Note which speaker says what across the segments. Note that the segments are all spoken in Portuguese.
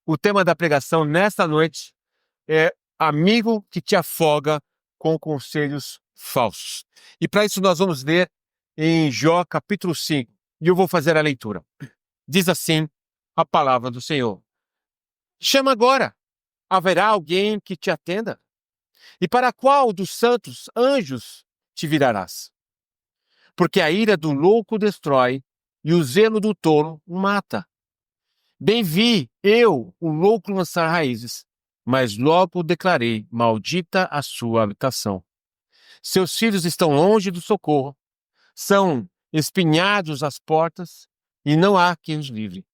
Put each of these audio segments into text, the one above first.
Speaker 1: O tema da pregação nesta noite é amigo que te afoga com conselhos falsos. E para isso nós vamos ler em Jó capítulo 5. E eu vou fazer a leitura. Diz assim a palavra do Senhor. Chama agora, haverá alguém que te atenda? E para qual dos santos anjos te virarás? Porque a ira do louco destrói e o zelo do tolo mata. Bem vi eu, o louco, lançar raízes, mas logo declarei, maldita a sua habitação. Seus filhos estão longe do socorro, são espinhados às portas, e não há quem os livre.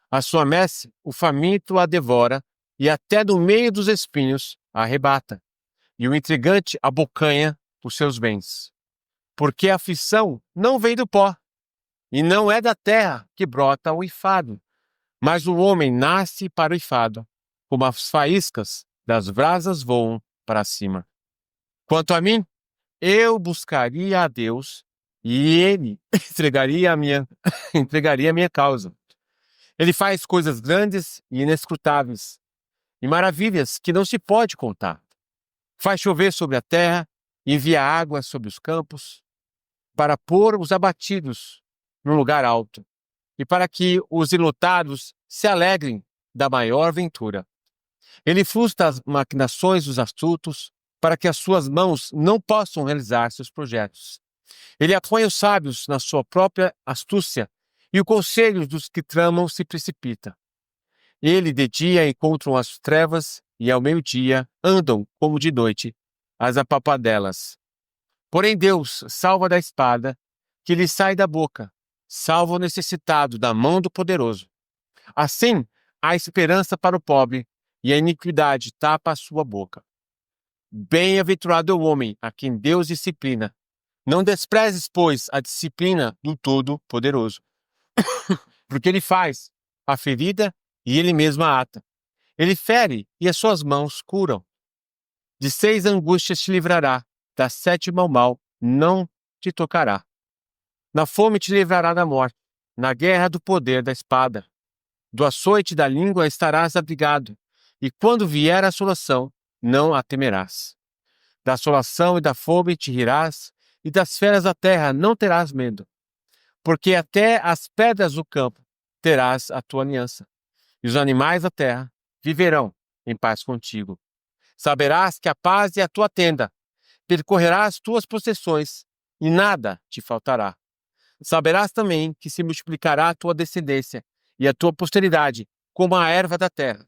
Speaker 1: A sua messe, o faminto a devora, e até do meio dos espinhos a arrebata, e o intrigante abocanha os seus bens. Porque a aflição não vem do pó, e não é da terra que brota o enfado. Mas o homem nasce para o enfado, como as faíscas das brasas voam para cima. Quanto a mim, eu buscaria a Deus e Ele entregaria a minha causa. Ele faz coisas grandes e inescrutáveis, e maravilhas que não se pode contar. Faz chover sobre a terra, envia água sobre os campos, para pôr os abatidos num lugar alto, e para que os enlutados se alegrem da maior ventura. Ele frustra as maquinações dos astutos, para que as suas mãos não possam realizar seus projetos. Ele apoia os sábios na sua própria astúcia, e o conselho dos que tramam se precipita. Ele de dia encontram as trevas, e ao meio-dia andam como de noite as apapadelas. Porém Deus salva da espada que lhe sai da boca, salva o necessitado da mão do poderoso. Assim, há esperança para o pobre, e a iniquidade tapa a sua boca. Bem-aventurado é o homem a quem Deus disciplina. Não desprezes, pois, a disciplina do Todo-Poderoso, porque ele faz a ferida e ele mesmo a ata. Ele fere e as suas mãos curam. De 6 angústias te livrará, da 7ª ao mal não te tocará. Na fome te livrará da morte, na guerra do poder da espada. Do açoite da língua estarás abrigado, e quando vier a assolação, não a temerás. Da assolação e da fome te rirás, e das feras da terra não terás medo. Porque até as pedras do campo terás a tua aliança, e os animais da terra viverão em paz contigo. Saberás que a paz é a tua tenda, percorrerás tuas possessões, e nada te faltará. Saberás também que se multiplicará a tua descendência, e a tua posteridade, como a erva da terra.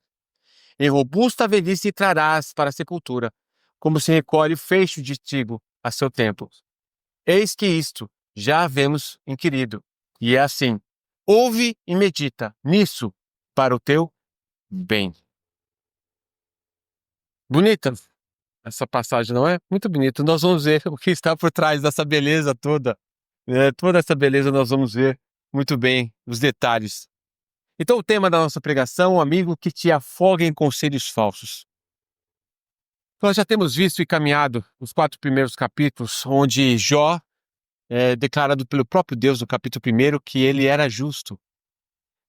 Speaker 1: Em robusta velhice trarás para a sepultura, como se recolhe o feixe de trigo a seu tempo. Eis que isto já havemos inquirido, e é assim. Ouve e medita nisso para o teu bem. Bonita essa passagem, não é? Muito bonita. Nós vamos ver o que está por trás dessa beleza toda. Toda essa beleza nós vamos ver muito bem os detalhes. Então, o tema da nossa pregação, um amigo que te afoga em conselhos falsos. Nós já temos visto e caminhado os 4 primeiros capítulos, onde Jó é declarado pelo próprio Deus no capítulo 1 que ele era justo.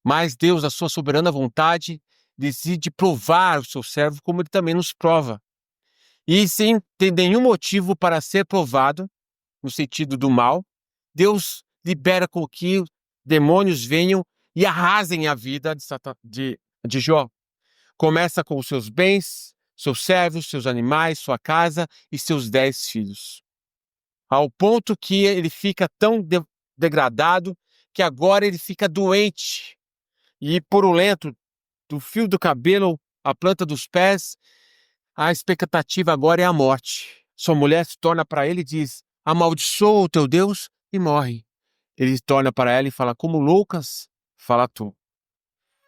Speaker 1: Mas Deus, a sua soberana vontade, decide provar o seu servo como ele também nos prova. E sem ter nenhum motivo para ser provado, no sentido do mal, Deus libera com que demônios venham e arrasem a vida de Jó. Começa com os seus bens, seus servos, seus animais, sua casa e seus 10 filhos. Ao ponto que ele fica tão degradado que agora ele fica doente e purulento, do fio do cabelo à planta dos pés. A expectativa agora é a morte. Sua mulher se torna para ele e diz: amaldiçoa o teu Deus e morre. Ele torna para ela e fala: como loucas, fala tu.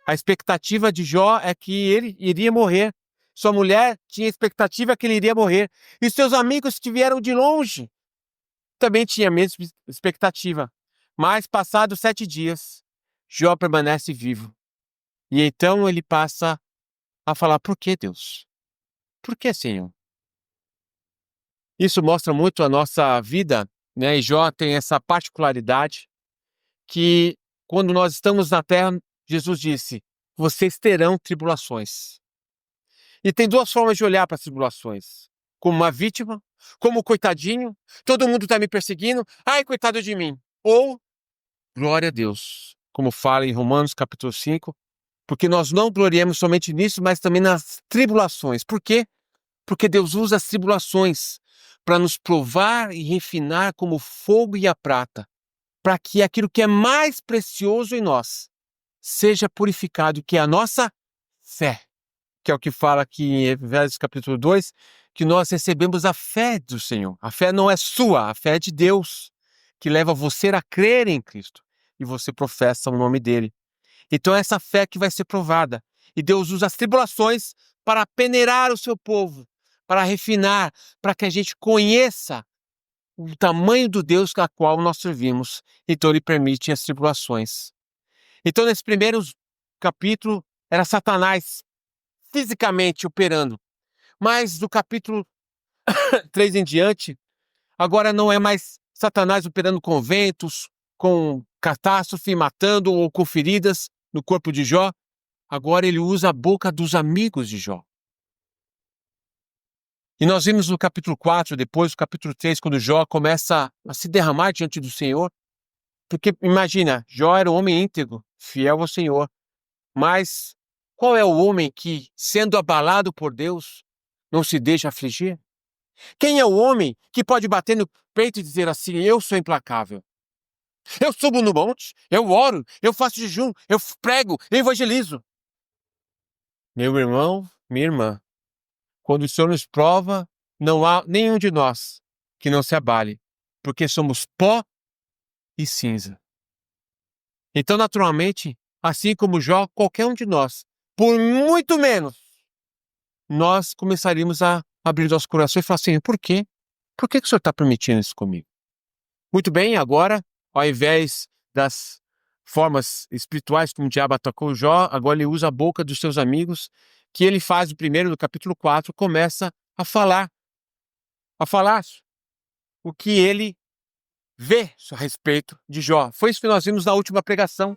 Speaker 1: A expectativa de Jó é que ele iria morrer. Sua mulher tinha expectativa que ele iria morrer. E seus amigos que vieram de longe também tinham a mesma expectativa. Mas, passados 7 dias, Jó permanece vivo. E então ele passa a falar: por que, Deus? Por que, Senhor? Isso mostra muito a nossa vida, né? E Jó tem essa particularidade que, quando nós estamos na terra, Jesus disse: vocês terão tribulações. E tem duas formas de olhar para as tribulações. Como uma vítima, como um coitadinho, todo mundo está me perseguindo, ai, coitado de mim. Ou, glória a Deus, como fala em Romanos capítulo 5, porque nós não gloriamos somente nisso, mas também nas tribulações. Por quê? Porque Deus usa as tribulações para nos provar e refinar como o fogo e a prata, para que aquilo que é mais precioso em nós seja purificado, que é a nossa fé, que é o que fala aqui em Efésios capítulo 2, que nós recebemos a fé do Senhor. A fé não é sua, a fé é de Deus, que leva você a crer em Cristo, e você professa o nome dele. Então é essa fé que vai ser provada. E Deus usa as tribulações para peneirar o seu povo, para refinar, para que a gente conheça o tamanho do Deus a qual nós servimos. Então ele permite as tribulações. Então nesse primeiro capítulo era Satanás fisicamente operando. Mas do capítulo 3 em diante, agora não é mais Satanás operando com ventos, com catástrofe, matando ou com feridas no corpo de Jó. Agora ele usa a boca dos amigos de Jó. E nós vimos no capítulo 4, depois, no capítulo 3, quando Jó começa a se derramar diante do Senhor. Porque imagina, Jó era um homem íntegro, fiel ao Senhor. Mas qual é o homem que, sendo abalado por Deus, não se deixa afligir? Quem é o homem que pode bater no peito e dizer assim, eu sou implacável? Eu subo no monte, eu oro, eu faço jejum, eu prego, eu evangelizo. Meu irmão, minha irmã, quando o Senhor nos prova, não há nenhum de nós que não se abale, porque somos pó e cinza. Então, naturalmente, assim como Jó, qualquer um de nós, por muito menos, nós começaríamos a abrir nosso coração e falar assim, por quê? Por que o Senhor está permitindo isso comigo? Muito bem, agora, ao invés das formas espirituais como o diabo atacou Jó, agora ele usa a boca dos seus amigos, que ele faz o primeiro do capítulo 4, começa a falar o que ele vê a respeito de Jó. Foi isso que nós vimos na última pregação.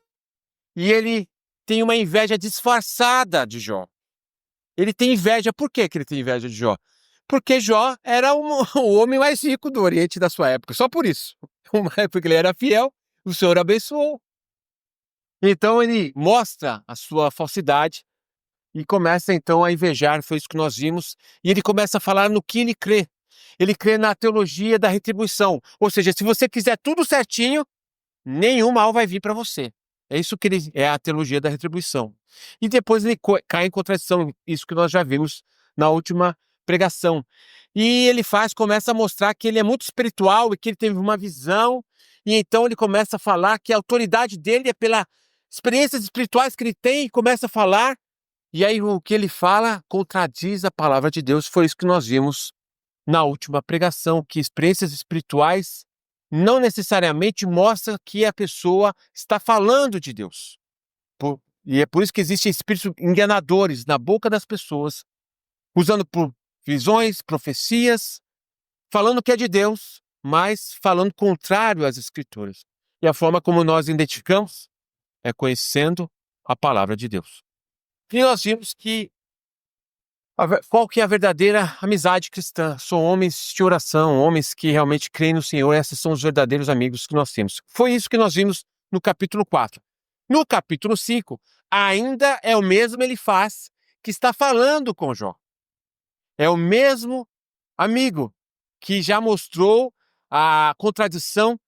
Speaker 1: E ele tem uma inveja disfarçada de Jó. Ele tem inveja. Por que ele tem inveja de Jó? Porque Jó era o homem mais rico do Oriente da sua época. Só por isso. Porque ele era fiel, o Senhor abençoou. Então ele mostra a sua falsidade e começa então a invejar. Foi isso que nós vimos. E ele começa a falar no que ele crê. Ele crê na teologia da retribuição. Ou seja, se você quiser tudo certinho, nenhum mal vai vir para você. É isso que é a teologia da retribuição. E depois ele cai em contradição, isso que nós já vimos na última pregação. E ele começa a mostrar que ele é muito espiritual e que ele teve uma visão. E então ele começa a falar que a autoridade dele é pelas experiências espirituais que ele tem e começa a falar. E aí o que ele fala contradiz a palavra de Deus. Foi isso que nós vimos na última pregação, que experiências espirituais não necessariamente mostram que a pessoa está falando de Deus. E é por isso que existem espíritos enganadores na boca das pessoas, usando por visões, profecias, falando que é de Deus, mas falando contrário às Escrituras. E a forma como nós identificamos é conhecendo a palavra de Deus. E nós vimos que qual que é a verdadeira amizade cristã? São homens de oração, homens que realmente creem no Senhor. Esses são os verdadeiros amigos que nós temos. Foi isso que nós vimos no capítulo 4. No capítulo 5, ainda é o mesmo Elifaz que está falando com Jó. É o mesmo amigo que já mostrou a contradição,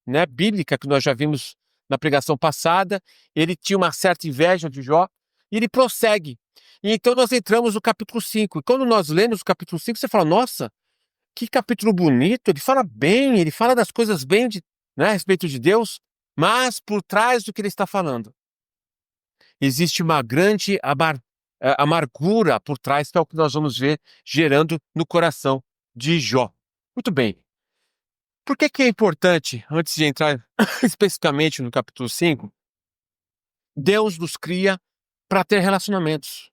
Speaker 1: né, bíblica que nós já vimos na pregação passada. Ele tinha uma certa inveja de Jó e ele prossegue. E então nós entramos no capítulo 5. E quando nós lemos o capítulo 5, você fala, nossa, que capítulo bonito, ele fala bem, ele fala das coisas bem né, a respeito de Deus, mas por trás do que ele está falando, existe uma grande amargura por trás, que é o que nós vamos ver gerando no coração de Jó. Muito bem. Por que é importante, antes de entrar especificamente no capítulo 5, Deus nos cria para ter relacionamentos.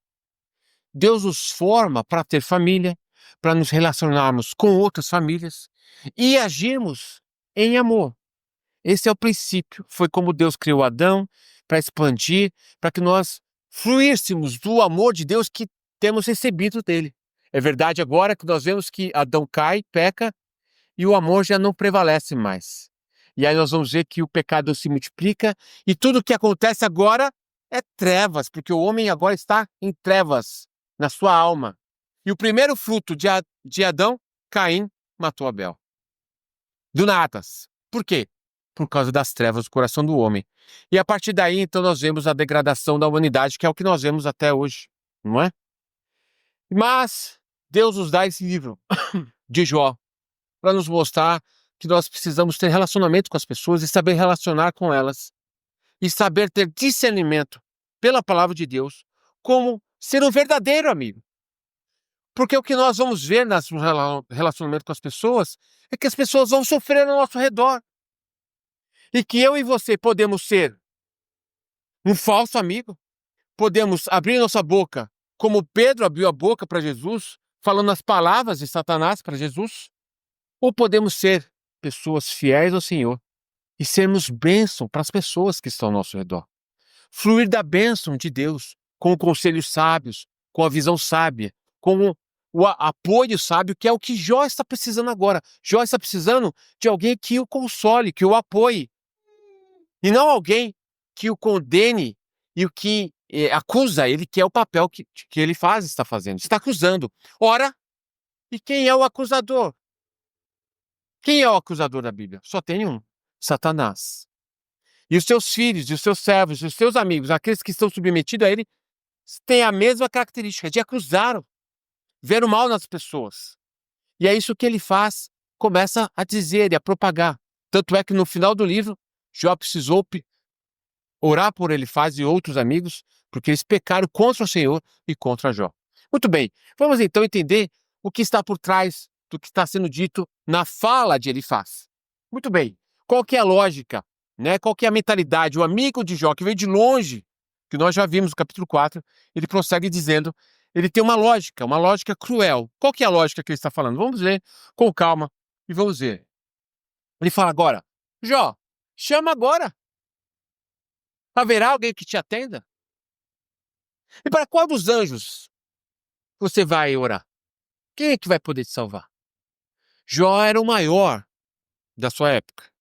Speaker 1: Deus nos forma para ter família, para nos relacionarmos com outras famílias e agirmos em amor. Esse é o princípio. Foi como Deus criou Adão para expandir, para que nós fluíssemos do amor de Deus que temos recebido dele. É verdade agora que nós vemos que Adão cai, peca, e o amor já não prevalece mais. E aí nós vamos ver que o pecado se multiplica e tudo o que acontece agora é trevas, porque o homem agora está em trevas na sua alma. E o primeiro fruto de Adão, Caim, matou Abel. Do natas. Por quê? Por causa das trevas do coração do homem. E a partir daí, então, nós vemos a degradação da humanidade, que é o que nós vemos até hoje, não é? Mas Deus nos dá esse livro de Jó para nos mostrar que nós precisamos ter relacionamento com as pessoas e saber relacionar com elas e saber ter discernimento pela palavra de Deus como ser um verdadeiro amigo. Porque o que nós vamos ver no relacionamento com as pessoas é que as pessoas vão sofrer ao nosso redor. E que eu e você podemos ser um falso amigo, podemos abrir nossa boca, como Pedro abriu a boca para Jesus, falando as palavras de Satanás para Jesus, ou podemos ser pessoas fiéis ao Senhor e sermos bênção para as pessoas que estão ao nosso redor. Fluir da bênção de Deus, com conselhos sábios, com a visão sábia, com o apoio sábio, que é o que Jó está precisando agora. Jó está precisando de alguém que o console, que o apoie. E não alguém que o condene e o que acusa ele, que é o papel que ele está fazendo. Está acusando. Ora, e quem é o acusador? Quem é o acusador da Bíblia? Só tem um: Satanás. E os seus filhos, e os seus servos, e os seus amigos, aqueles que estão submetidos a ele, têm a mesma característica de acusar, ver o mal nas pessoas. E é isso que ele faz, começa a dizer e a propagar. Tanto é que no final do livro, Jó precisou orar por Elifaz e outros amigos, porque eles pecaram contra o Senhor e contra Jó. Muito bem, vamos então entender o que está por trás do que está sendo dito na fala de Elifaz. Muito bem, qual que é a lógica, né? Qual que é a mentalidade? O amigo de Jó, que veio de longe, que nós já vimos no capítulo 4, ele prossegue dizendo, ele tem uma lógica cruel. Qual que é a lógica que ele está falando? Vamos ler com calma e vamos ver. Ele fala agora: Jó, chama agora. Haverá alguém que te atenda? E para qual dos anjos você vai orar? Quem é que vai poder te salvar? Jó era o maior da sua época.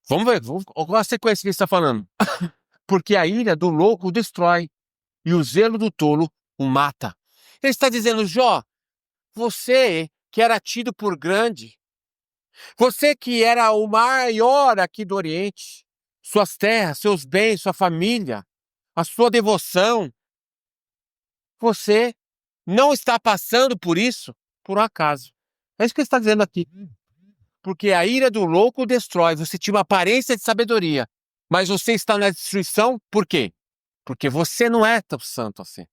Speaker 1: Vamos ver, qual a sequência que ele está falando. Porque a ira do louco o destrói e o zelo do tolo o mata. Ele está dizendo: Jó, você que era tido por grande, você que era o maior aqui do Oriente, suas terras, seus bens, sua família, a sua devoção, você não está passando por isso por um acaso. É isso que ele está dizendo aqui. Porque a ira do louco o destrói. Você tinha uma aparência de sabedoria, mas você está na destruição por quê? Porque você não é tão santo assim.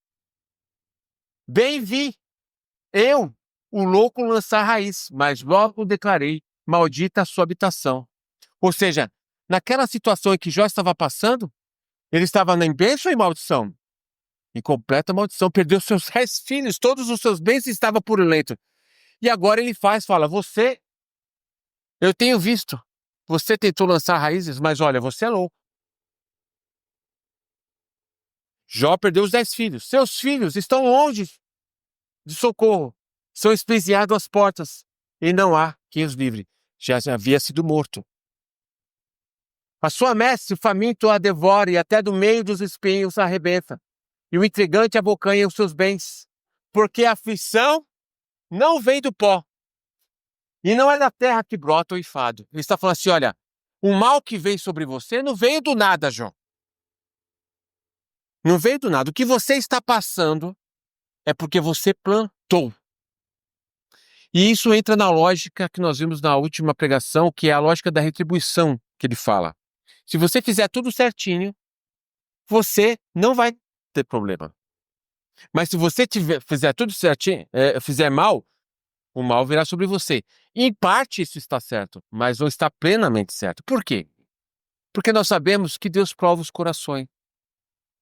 Speaker 1: Bem vi eu, o louco, lançar raiz, mas logo declarei: maldita a sua habitação. Ou seja, naquela situação em que Jó estava passando, ele estava em bênção e maldição. Em completa maldição, perdeu seus 10 filhos, todos os seus bens estavam purulentos. E agora ele fala: você, eu tenho visto, você tentou lançar raízes, mas olha, você é louco. Jó perdeu os 10 filhos. Seus filhos estão longe de socorro. São espezinhados às portas. E não há quem os livre. Já havia sido morto. A sua mestre, o faminto, a devora e até do meio dos espinhos a arrebenta. E o intrigante abocanha os seus bens. Porque a aflição não vem do pó. E não é da terra que brota o enfado. Ele está falando assim: olha, o mal que vem sobre você não veio do nada, Jó. Não veio do nada. O que você está passando é porque você plantou. E isso entra na lógica que nós vimos na última pregação, que é a lógica da retribuição que ele fala. Se você fizer tudo certinho, você não vai ter problema. Mas se você fizer tudo certinho, fizer mal, o mal virá sobre você. Em parte isso está certo, mas não está plenamente certo. Por quê? Porque nós sabemos que Deus prova os corações.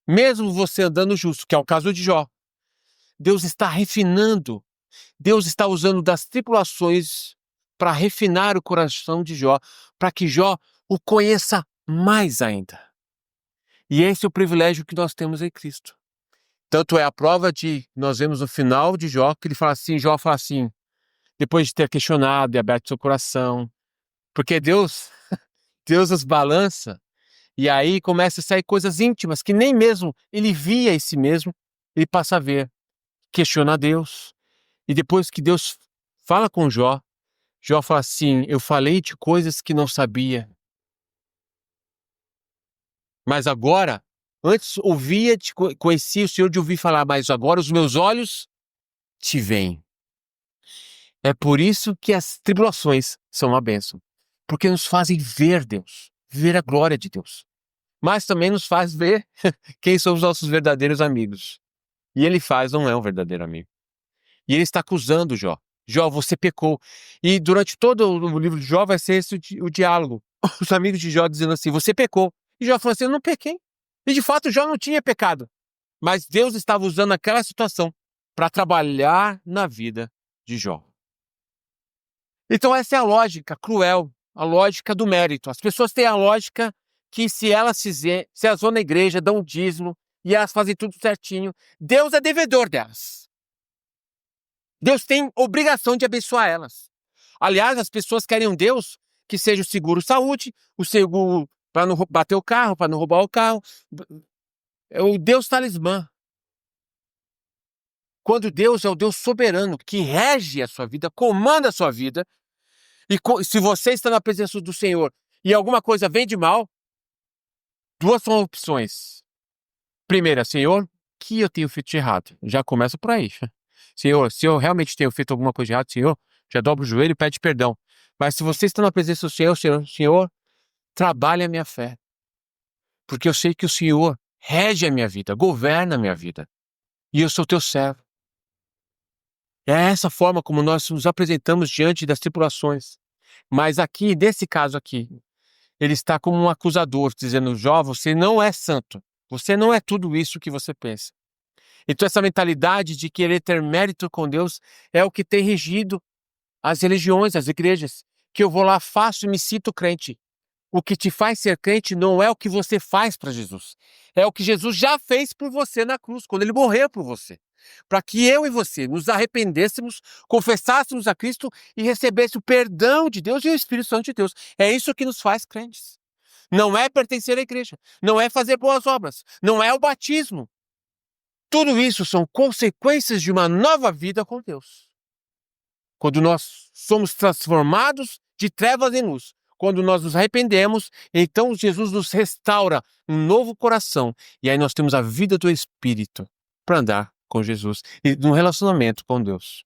Speaker 1: Mesmo você andando justo, que é o caso de Jó, Deus está refinando. Deus está usando das tribulações para refinar o coração de Jó, para que Jó o conheça mais ainda. E esse é o privilégio que nós temos em Cristo. Tanto é a prova de, nós vemos no final de Jó, que ele fala assim, Jó fala assim, depois de ter questionado e aberto seu coração, porque Deus os balança, e aí começa a sair coisas íntimas, que nem mesmo ele via em si mesmo, ele passa a ver, questiona a Deus, e depois que Deus fala com Jó, Jó fala assim, eu falei de coisas que não sabia, mas agora, antes ouvia, conhecia o Senhor de ouvir falar, mas agora os meus olhos te veem. É por isso que as tribulações são uma bênção, porque nos fazem ver Deus, ver a glória de Deus, mas também nos faz ver quem são os nossos verdadeiros amigos. E ele faz, não é um verdadeiro amigo. E ele está acusando Jó. Jó, você pecou. E durante todo o livro de Jó vai ser esse o diálogo. Os amigos de Jó dizendo assim, você pecou. E Jó falou assim, eu não pequei. E de fato Jó não tinha pecado. Mas Deus estava usando aquela situação para trabalhar na vida de Jó. Então essa é a lógica cruel, a lógica do mérito. As pessoas têm a lógica que se elas vão na igreja, dão um dízimo e elas fazem tudo certinho, Deus é devedor delas. Deus tem obrigação de abençoar elas. Aliás, as pessoas querem um Deus que seja o seguro saúde, o seguro para não bater o carro, para não roubar o carro. É o Deus talismã. Quando Deus é o Deus soberano que rege a sua vida, comanda a sua vida, e se você está na presença do Senhor e alguma coisa vem de mal, duas são opções. Primeira, Senhor, o que eu tenho feito de errado? Já começa por aí. Senhor, se eu realmente tenho feito alguma coisa de errado, Senhor, já dobra o joelho e pede perdão. Mas se você está na presença do Senhor, Senhor, trabalhe a minha fé. Porque eu sei que o Senhor rege a minha vida, governa a minha vida. E eu sou teu servo. É essa forma como nós nos apresentamos diante das tribulações. Mas aqui, nesse caso aqui, ele está como um acusador, dizendo, Jó, você não é santo. Você não é tudo isso que você pensa. Então essa mentalidade de querer ter mérito com Deus é o que tem regido as religiões, as igrejas. Que eu vou lá, faço e me sinto crente. O que te faz ser crente não é o que você faz para Jesus. É o que Jesus já fez por você na cruz, quando ele morreu por você. Para que eu e você nos arrependêssemos, confessássemos a Cristo e recebêssemos o perdão de Deus e o Espírito Santo de Deus. É isso que nos faz crentes. Não é pertencer à igreja, não é fazer boas obras, não é o batismo. Tudo isso são consequências de uma nova vida com Deus. Quando nós somos transformados de trevas em luz, quando nós nos arrependemos, então Jesus nos restaura um novo coração. E aí nós temos a vida do Espírito para andar com Jesus e num relacionamento com Deus.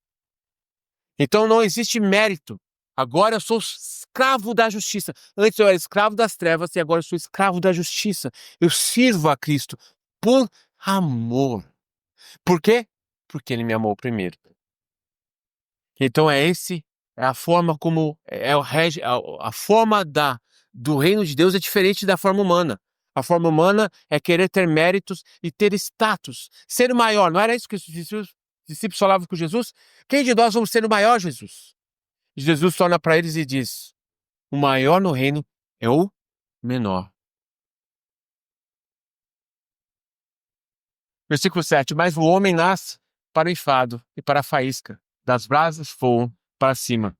Speaker 1: Então não existe mérito. Agora eu sou escravo da justiça. Antes eu era escravo das trevas e agora eu sou escravo da justiça. Eu sirvo a Cristo por amor. Por quê? Porque ele me amou primeiro. Então é a forma como a forma do reino de Deus é diferente da forma humana. A forma humana é querer ter méritos e ter status, ser o maior. Não era isso que os discípulos falavam com Jesus? Quem de nós vamos ser o maior, Jesus? Jesus torna para eles e diz: o maior no reino é o menor. Versículo 7. Mas o homem nasce para o enfado e para a faísca. Das brasas voam para cima.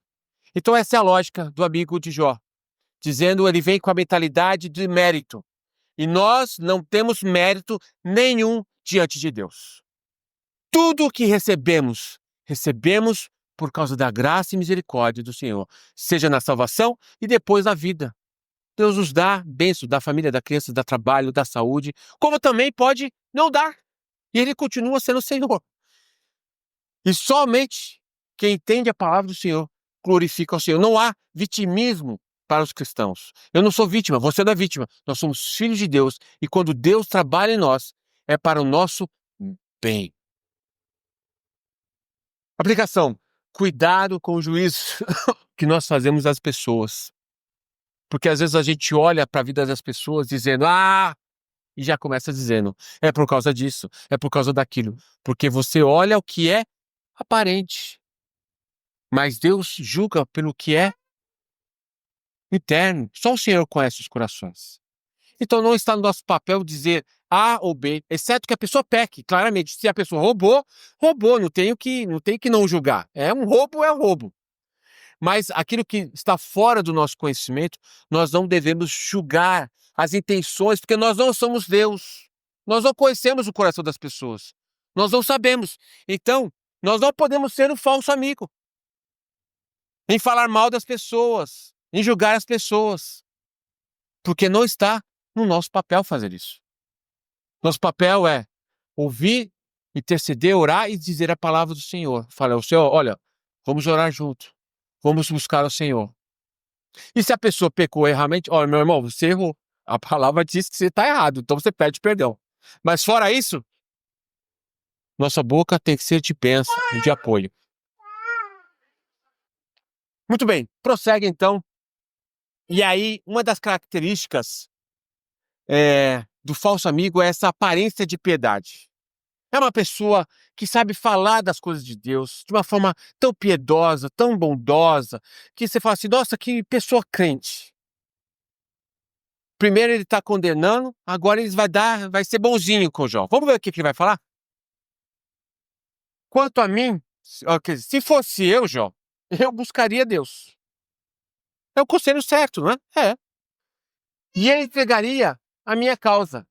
Speaker 1: Então essa é a lógica do amigo de Jó. Dizendo, ele vem com a mentalidade de mérito. E nós não temos mérito nenhum diante de Deus. Tudo o que recebemos por causa da graça e misericórdia do Senhor. Seja na salvação e depois na vida. Deus nos dá bênção da família, da criança, da trabalho, da saúde, como também pode não dar. E ele continua sendo o Senhor. E somente quem entende a palavra do Senhor glorifica o Senhor. Não há vitimismo para os cristãos. Eu não sou vítima, você não é vítima. Nós somos filhos de Deus e quando Deus trabalha em nós, é para o nosso bem. Aplicação. Cuidado com o juízo que nós fazemos às pessoas. Porque às vezes a gente olha para a vida das pessoas dizendo, e já começa dizendo, é por causa disso, é por causa daquilo. Porque você olha o que é aparente. Mas Deus julga pelo que é interno. Só o Senhor conhece os corações. Então não está no nosso papel dizer A ou B, exceto que a pessoa peque. Claramente, se a pessoa roubou, roubou, não tem que não julgar. É um roubo. Mas aquilo que está fora do nosso conhecimento, nós não devemos julgar as intenções, porque nós não somos Deus. Nós não conhecemos o coração das pessoas. Nós não sabemos. Então, nós não podemos ser um falso amigo em falar mal das pessoas, em julgar as pessoas, porque não está no nosso papel fazer isso. Nosso papel é ouvir, interceder, orar e dizer a palavra do Senhor. Fala ao Senhor, olha, vamos orar junto. Vamos buscar o Senhor. E se a pessoa pecou erramente, olha, meu irmão, você errou. A palavra diz que você está errado, então você pede perdão. Mas fora isso, nossa boca tem que ser de bênção e de apoio. Muito bem, prossegue então. E aí, uma das características do falso amigo é essa aparência de piedade. É uma pessoa que sabe falar das coisas de Deus de uma forma tão piedosa, tão bondosa, que você fala assim, nossa, que pessoa crente. Primeiro ele está condenando, agora ele vai ser bonzinho com o Jó. Vamos ver o que ele vai falar? Quanto a mim, se fosse eu, Jó, eu buscaria Deus. É o conselho certo, não é? É. E ele entregaria a minha causa.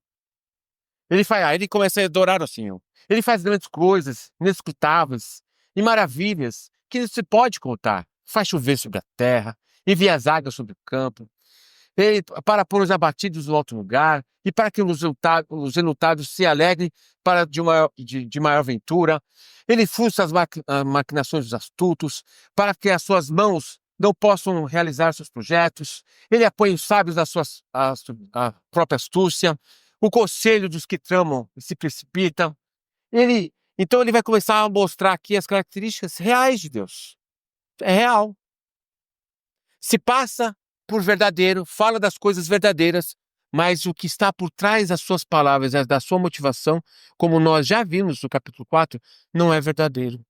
Speaker 1: Ele começa a adorar o Senhor. Ele faz grandes coisas, inescrutáveis e maravilhas que não se pode contar. Faz chover sobre a terra, envia as águas sobre o campo, para pôr os abatidos no alto lugar e para que os enlutados se alegrem de maior ventura. Ele frustra as maquinações dos astutos para que as suas mãos não possam realizar seus projetos. Ele apoia os sábios na a própria astúcia, o conselho dos que tramam e se precipitam. Então ele vai começar a mostrar aqui as características reais de Deus. É real. Se passa por verdadeiro, fala das coisas verdadeiras, mas o que está por trás das suas palavras, da sua motivação, como nós já vimos no capítulo 4, não é verdadeiro.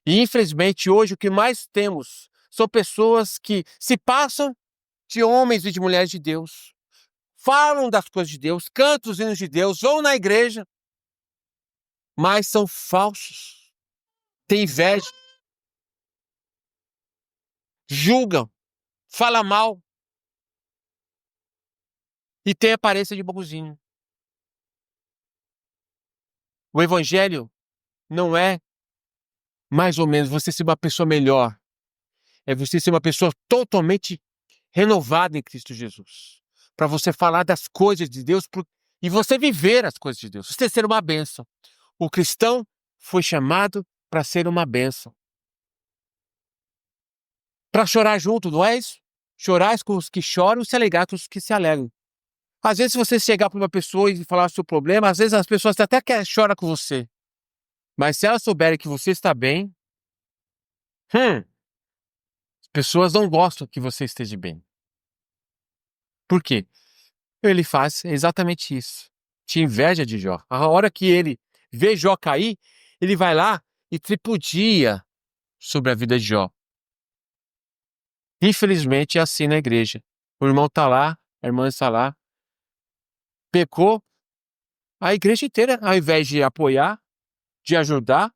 Speaker 1: E infelizmente hoje o que mais temos são pessoas que se passam de homens e de mulheres de Deus, falam das coisas de Deus, cantam os hinos de Deus, vão na igreja, mas são falsos, têm inveja, julgam, falam mal e têm aparência de bonzinho. O evangelho não é mais ou menos você ser uma pessoa melhor, é você ser uma pessoa totalmente renovada em Cristo Jesus, para você falar das coisas de Deus e você viver as coisas de Deus, você ser uma bênção. O cristão foi chamado para ser uma bênção. Para chorar junto, não é isso? Chorar com os que choram e se alegrar com os que se alegram. Às vezes, se você chegar para uma pessoa e falar o seu problema, às vezes as pessoas até choram com você. Mas se elas souberem que você está bem, as pessoas não gostam que você esteja bem. Por quê? Ele faz exatamente isso. Tinha inveja de Jó. A hora que ele vê Jó cair, ele vai lá e tripudia sobre a vida de Jó. Infelizmente é assim na igreja. O irmão está lá, a irmã está lá, pecou, a igreja inteira, ao invés de apoiar, de ajudar,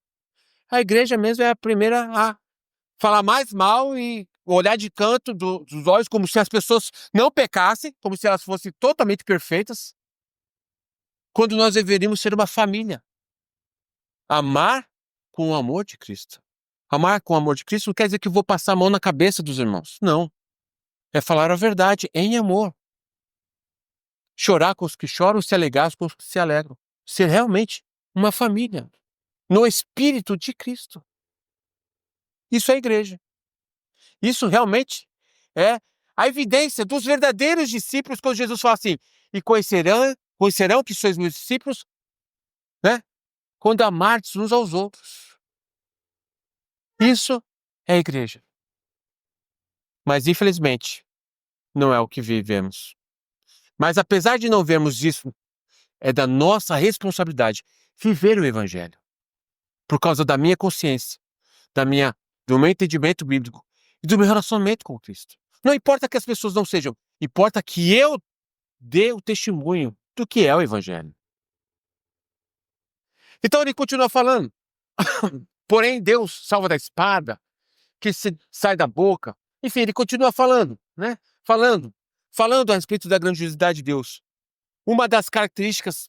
Speaker 1: a igreja mesmo é a primeira a falar mais mal e olhar de canto dos olhos como se as pessoas não pecassem, como se elas fossem totalmente perfeitas, quando nós deveríamos ser uma família. Amar com o amor de Cristo. Amar com o amor de Cristo não quer dizer que eu vou passar a mão na cabeça dos irmãos. Não. É falar a verdade em amor. Chorar com os que choram, se alegrar com os que se alegram. Ser realmente uma família. No espírito de Cristo. Isso é igreja. Isso realmente é a evidência dos verdadeiros discípulos, quando Jesus fala assim, e conhecerão que sois meus discípulos, né? Quando amardes uns aos outros. Isso é igreja. Mas, infelizmente, não é o que vivemos. Mas, apesar de não vermos isso, é da nossa responsabilidade viver o Evangelho. Por causa da minha consciência, do meu entendimento bíblico e do meu relacionamento com Cristo. Não importa que as pessoas não sejam, importa que eu dê o testemunho do que é o Evangelho. Então ele continua falando. Porém, Deus salva da espada, que sai da boca. Enfim, ele continua falando, né? Falando a respeito da grandiosidade de Deus. Uma das características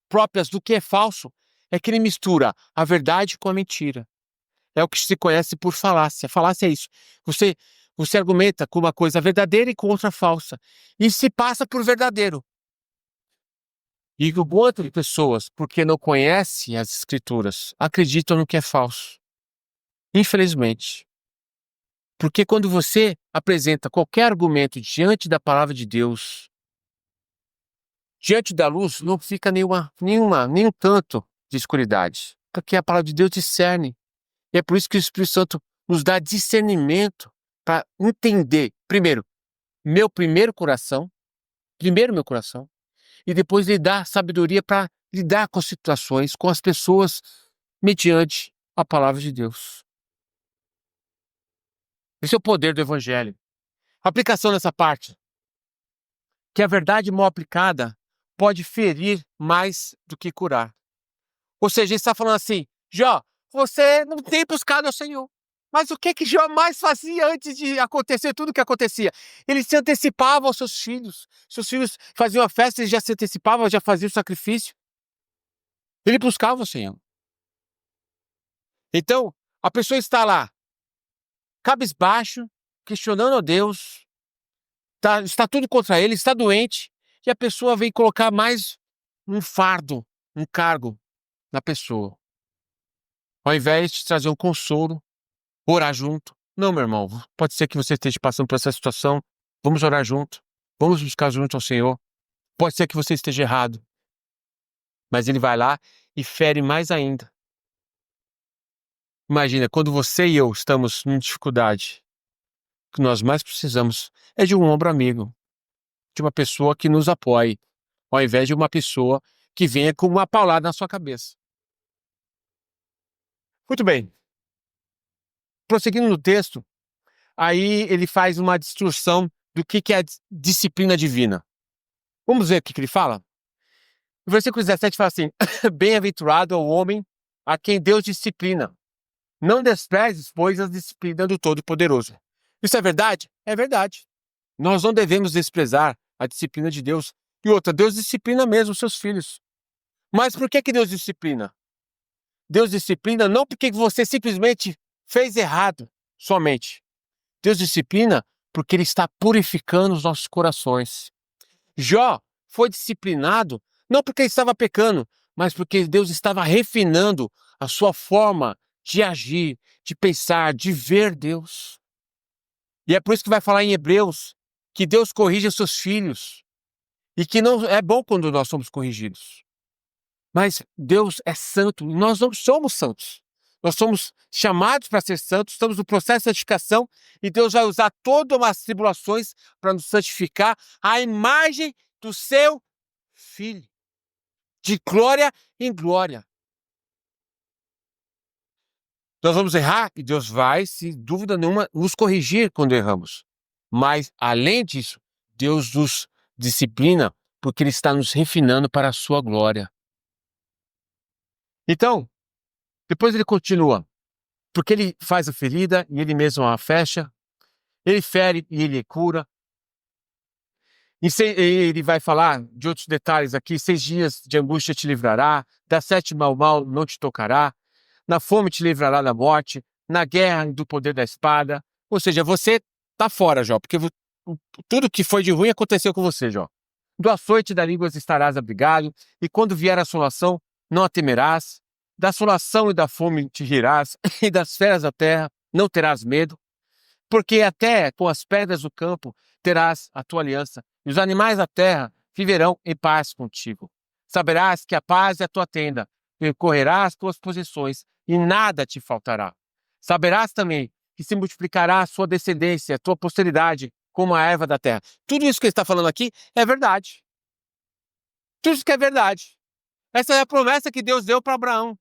Speaker 1: próprias do que é falso é que ele mistura a verdade com a mentira. É o que se conhece por falácia. Falácia é isso. Você argumenta com uma coisa verdadeira e com outra falsa. E se passa por verdadeiro. E o outro de pessoas, porque não conhecem as escrituras, acreditam no que é falso. Infelizmente. Porque quando você apresenta qualquer argumento diante da palavra de Deus, diante da luz, não fica nenhum tanto de escuridade. Porque a palavra de Deus discerne. E é por isso que o Espírito Santo nos dá discernimento para entender, primeiro meu coração, e depois lhe dá sabedoria para lidar com as situações, com as pessoas, mediante a palavra de Deus. Esse é o poder do Evangelho. A aplicação nessa parte, que a verdade mal aplicada pode ferir mais do que curar. Ou seja, ele está falando assim, Jó, você não tem buscado ao Senhor. Mas o que Jó mais fazia antes de acontecer tudo o que acontecia? Ele se antecipava aos seus filhos. Seus filhos faziam a festa, ele já se antecipava, já fazia o sacrifício. Ele buscava o Senhor. Então, a pessoa está lá, cabisbaixo, questionando a Deus, está tudo contra ele, está doente, e a pessoa vem colocar mais um fardo, um cargo na pessoa. Ao invés de trazer um consolo, orar junto. Não, meu irmão, pode ser que você esteja passando por essa situação, vamos orar junto, vamos buscar junto ao Senhor. Pode ser que você esteja errado, mas ele vai lá e fere mais ainda. Imagina, quando você e eu estamos em dificuldade, o que nós mais precisamos é de um ombro amigo, de uma pessoa que nos apoie, ao invés de uma pessoa que venha com uma paulada na sua cabeça. Muito bem. Prosseguindo no texto, aí ele faz uma distorção do que é a disciplina divina. Vamos ver o que ele fala? O versículo 17 fala assim, bem-aventurado é o homem a quem Deus disciplina. Não desprezes, pois, a disciplina do Todo-Poderoso. Isso é verdade? É verdade. Nós não devemos desprezar a disciplina de Deus. E outra, Deus disciplina mesmo os seus filhos. Mas por que Deus disciplina? Deus disciplina não porque você simplesmente fez errado somente. Deus disciplina porque Ele está purificando os nossos corações. Jó foi disciplinado não porque ele estava pecando, mas porque Deus estava refinando a sua forma de agir, de pensar, de ver Deus. E é por isso que vai falar em Hebreus que Deus corrige os seus filhos e que não é bom quando nós somos corrigidos. Mas Deus é santo e nós não somos santos. Nós somos chamados para ser santos, estamos no processo de santificação e Deus vai usar todas as tribulações para nos santificar à imagem do seu Filho, de glória em glória. Nós vamos errar e Deus vai, sem dúvida nenhuma, nos corrigir quando erramos. Mas, além disso, Deus nos disciplina porque Ele está nos refinando para a sua glória. Então, depois ele continua, porque Ele faz a ferida e Ele mesmo a fecha, Ele fere e Ele cura. Ele vai falar de outros detalhes aqui, 6 dias de angústia te livrará, da 7ª ao mal não te tocará, na fome te livrará da morte, na guerra e do poder da espada. Ou seja, você tá fora, Jó, porque tudo que foi de ruim aconteceu com você, Jó. Do açoite da língua estarás abrigado, e quando vier a assolação, não a temerás. Da assolação e da fome te rirás, e das feras da terra não terás medo, porque até com as pedras do campo terás a tua aliança, e os animais da terra viverão em paz contigo. Saberás que a paz é a tua tenda, percorrerás tuas posições, e nada te faltará. Saberás também que se multiplicará a sua descendência, a tua posteridade, como a erva da terra. Tudo isso que ele está falando aqui é verdade. Tudo isso que é verdade. Essa é a promessa que Deus deu para Abraão.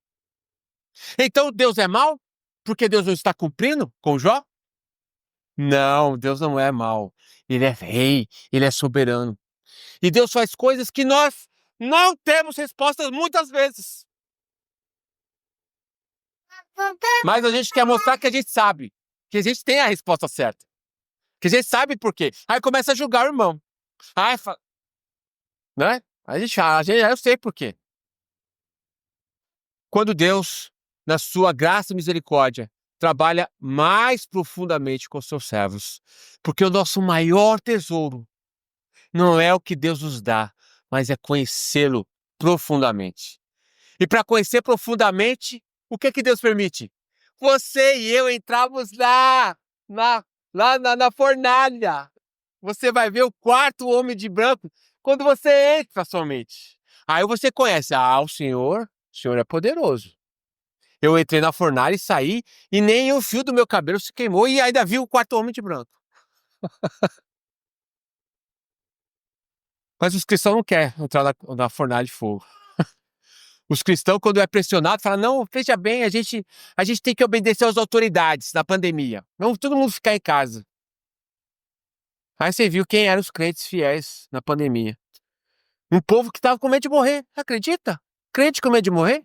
Speaker 1: Então Deus é mau? Porque Deus não está cumprindo com Jó? Não, Deus não é mau. Ele é rei, ele é soberano. E Deus faz coisas que nós não temos respostas muitas vezes. Mas a gente quer mostrar que a gente sabe, que a gente tem a resposta certa, que a gente sabe por quê. Aí começa a julgar o irmão. Aí fala, né? A gente fala, eu sei por quê. Quando Deus, na sua graça e misericórdia, trabalha mais profundamente com os seus servos, porque o nosso maior tesouro não é o que Deus nos dá, mas é conhecê-lo profundamente. E para conhecer profundamente, o que que Deus permite? Você e eu entramos na, na fornalha. Você vai ver o quarto homem de branco quando você entra somente. Aí você conhece, o Senhor é poderoso. Eu entrei na fornalha e saí, e nem o fio do meu cabelo se queimou, e ainda vi o quarto homem de branco. Mas os cristãos não querem entrar na fornalha de fogo. Os cristãos, quando é pressionado, falam, não, veja bem, a gente tem que obedecer às autoridades na pandemia. Vamos todo mundo ficar em casa. Aí você viu quem eram os crentes fiéis na pandemia. Um povo que estava com medo de morrer, acredita? Crente com medo de morrer?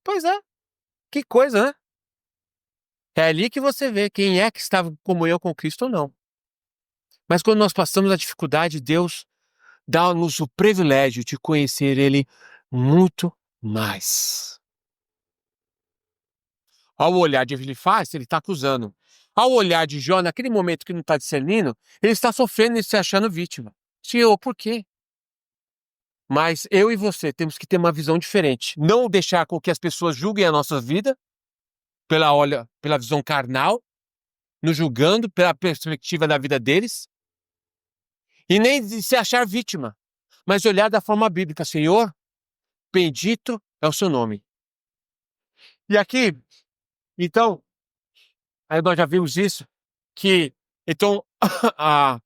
Speaker 1: Pois é, que coisa, né? É ali que você vê quem é que estava em comunhão com Cristo ou não. Mas quando nós passamos a dificuldade, Deus dá-nos o privilégio de conhecer Ele muito mais. Ao olhar de Elifaz, ele está acusando. Ao olhar de Jó, naquele momento que não está discernindo, ele está sofrendo e se achando vítima. Senhor, por quê? Mas eu e você temos que ter uma visão diferente. Não deixar com que as pessoas julguem a nossa vida pela visão carnal, nos julgando pela perspectiva da vida deles, e nem de se achar vítima, mas olhar da forma bíblica. Senhor, bendito é o seu nome. E aqui, então, aí nós já vimos isso, que, então, a,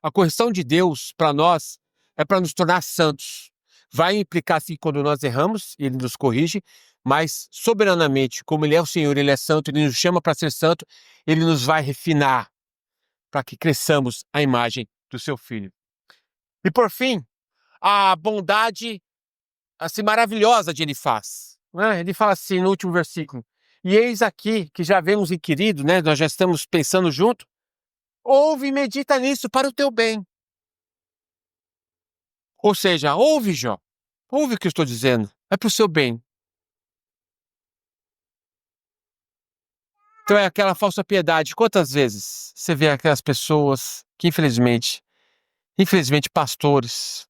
Speaker 1: a correção de Deus para nós é para nos tornar santos. Vai implicar, sim, quando nós erramos, ele nos corrige, mas soberanamente, como ele é o Senhor, ele é santo, ele nos chama para ser santo, ele nos vai refinar para que cresçamos à imagem do seu Filho. E por fim, a bondade assim maravilhosa de Elifaz, né? Ele fala assim no último versículo: e eis aqui que já vemos inquirido, né? Nós já estamos pensando junto. Ouve e medita nisso para o teu bem. Ou seja, ouve, Jó. Ouve o que eu estou dizendo. É para o seu bem. Então é aquela falsa piedade. Quantas vezes você vê aquelas pessoas que, infelizmente, pastores,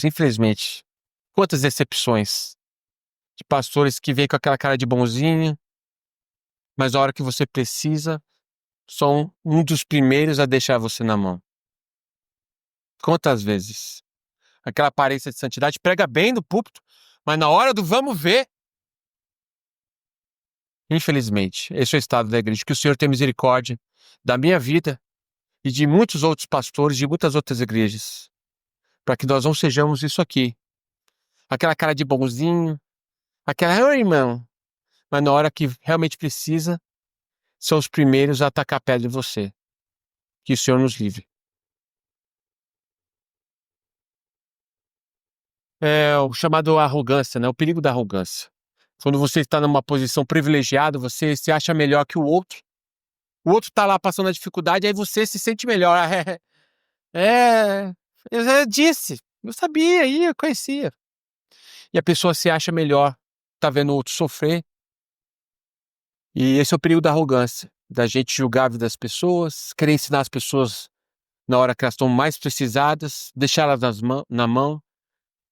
Speaker 1: infelizmente, quantas decepções de pastores que vêm com aquela cara de bonzinho, mas na hora que você precisa, são um dos primeiros a deixar você na mão. Quantas vezes? Aquela aparência de santidade prega bem no púlpito, mas na hora do vamos ver, infelizmente, esse é o estado da igreja. Que o Senhor tenha misericórdia da minha vida e de muitos outros pastores, de muitas outras igrejas, para que nós não sejamos isso aqui. Aquela cara de bonzinho, aquela, irmão, mas na hora que realmente precisa, são os primeiros a atacar a pedra em você. Que o Senhor nos livre. É o chamado arrogância, né? O perigo da arrogância. Quando você está numa posição privilegiada, você se acha melhor que o outro. O outro está lá passando a dificuldade, aí você se sente melhor. Eu disse, eu sabia, aí eu conhecia. E a pessoa se acha melhor, tá vendo o outro sofrer. E esse é o perigo da arrogância, da gente julgar a vida das pessoas, querer ensinar as pessoas na hora que elas estão mais precisadas, deixá-las na mão,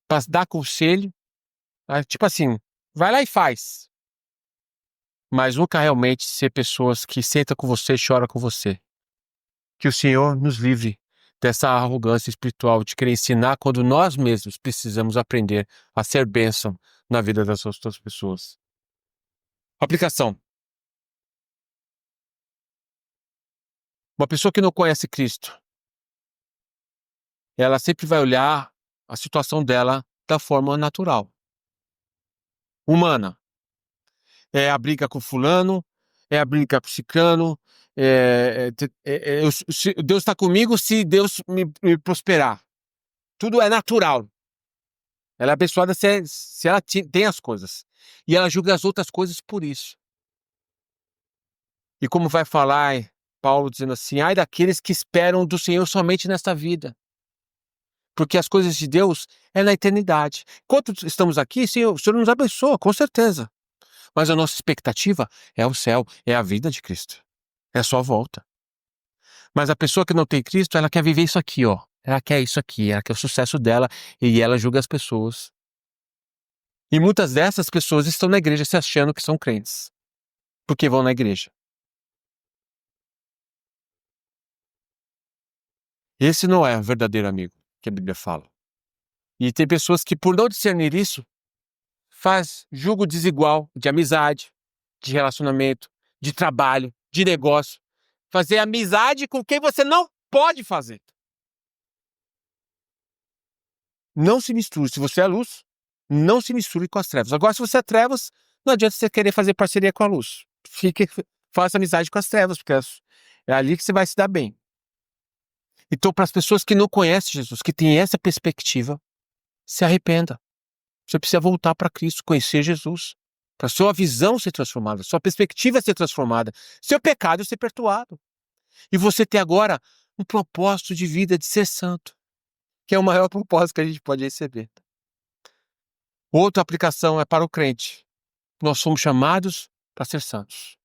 Speaker 1: para dar conselho. Tipo assim, vai lá e faz. Mas nunca realmente ser pessoas que sentam com você e choram com você. Que o Senhor nos livre dessa arrogância espiritual de querer ensinar quando nós mesmos precisamos aprender a ser bênção na vida das outras pessoas. Aplicação. Uma pessoa que não conhece Cristo, ela sempre vai olhar a situação dela da forma natural, humana. É a briga com fulano, é a briga com ciclano, se Deus está comigo se Deus me prosperar. Tudo é natural. Ela é abençoada se ela tem as coisas. E ela julga as outras coisas por isso. E como vai falar Paulo dizendo assim, ai daqueles que esperam do Senhor somente nesta vida. Porque as coisas de Deus é na eternidade. Enquanto estamos aqui, Senhor, o Senhor nos abençoa, com certeza. Mas a nossa expectativa é o céu, é a vida de Cristo. É a sua volta. Mas a pessoa que não tem Cristo, ela quer viver isso aqui, ó. Ela quer isso aqui, ela quer o sucesso dela e ela julga as pessoas. E muitas dessas pessoas estão na igreja se achando que são crentes. Porque vão na igreja. Esse não é o verdadeiro amigo que a Bíblia fala. E tem pessoas que, por não discernir isso, faz julgo desigual de amizade, de relacionamento, de trabalho, de negócio. Fazer amizade com quem você não pode fazer. Não se misture. Se você é luz, não se misture com as trevas. Agora, se você é trevas, não adianta você querer fazer parceria com a luz. Faça amizade com as trevas, porque é ali que você vai se dar bem. Então, para as pessoas que não conhecem Jesus, que têm essa perspectiva, se arrependa. Você precisa voltar para Cristo, conhecer Jesus, para sua visão ser transformada, sua perspectiva ser transformada, seu pecado ser perdoado. E você ter agora um propósito de vida de ser santo, que é o maior propósito que a gente pode receber. Outra aplicação é para o crente. Nós somos chamados para ser santos.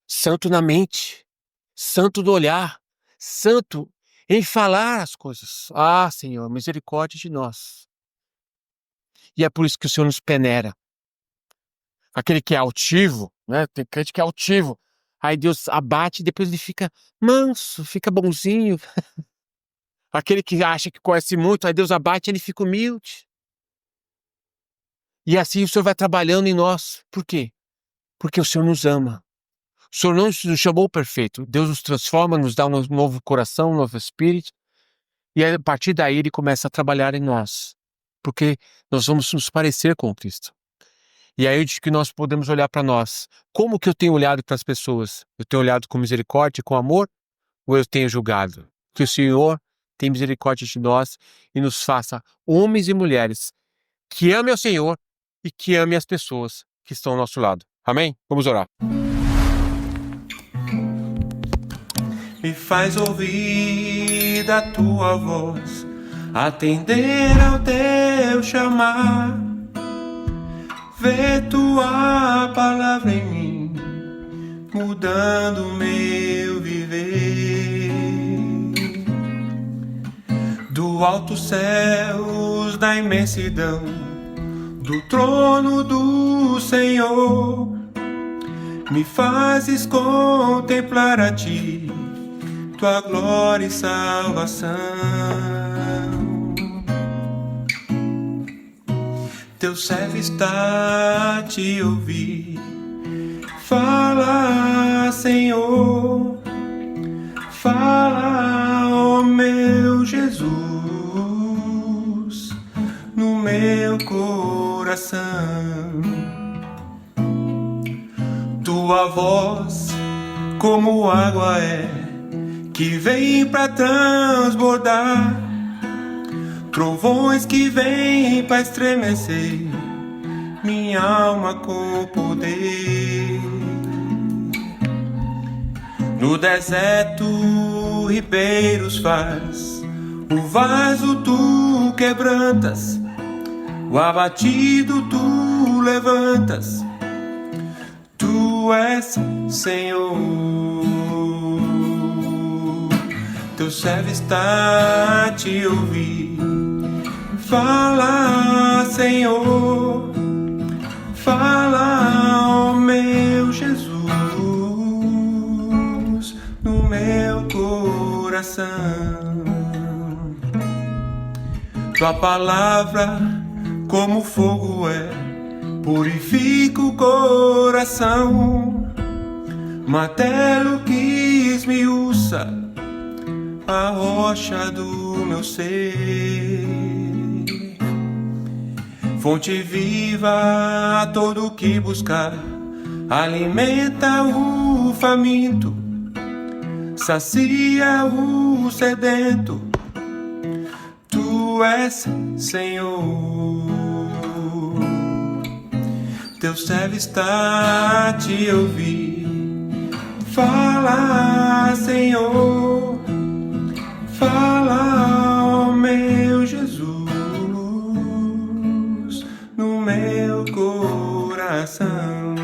Speaker 1: Santo na mente, santo no olhar, santo em falar as coisas. Ah, Senhor, misericórdia de nós. E é por isso que o Senhor nos peneira. Aquele que é altivo, né? Tem crente que é altivo. Aí Deus abate e depois ele fica manso, fica bonzinho. Aquele que acha que conhece muito, aí Deus abate e ele fica humilde. E assim o Senhor vai trabalhando em nós. Por quê? Porque o Senhor nos ama. O Senhor não nos chamou perfeito. Deus nos transforma, nos dá um novo coração, um novo espírito. E a partir daí ele começa a trabalhar em nós. Porque nós vamos nos parecer com Cristo. E aí eu digo que nós podemos olhar para nós. Como que eu tenho olhado para as pessoas? Eu tenho olhado com misericórdia, com amor? Ou eu tenho julgado? Que o Senhor tem misericórdia de nós e nos faça homens e mulheres que amem ao Senhor e que amem as pessoas que estão ao nosso lado. Amém? Vamos orar.
Speaker 2: Me faz ouvir da tua voz, atender ao teu chamar, ver tua palavra em mim, mudando o meu viver. Do alto céus, da imensidão, do trono do Senhor, me fazes contemplar a ti, tua glória e salvação. Teu servo está a te ouvir. Fala, Senhor, fala, ó meu Jesus, no meu coração. Tua voz, como água é, que vem pra transbordar, trovões que vêm pra estremecer minha alma com poder. No deserto ribeiros faz, o vaso tu quebrantas, o abatido tu levantas. Tu és Senhor. Teu servo está a te ouvir. Fala, Senhor, fala, ó meu Jesus, no meu coração. Tua palavra, como fogo é, purifica o coração. Martelo que esmiuça a rocha do meu ser. Fonte viva a todo que buscar, alimenta o faminto, sacia o sedento. Tu és Senhor. Teu servo está a te ouvir. Fala, Senhor. Fala, ó meu Jesus, no meu coração.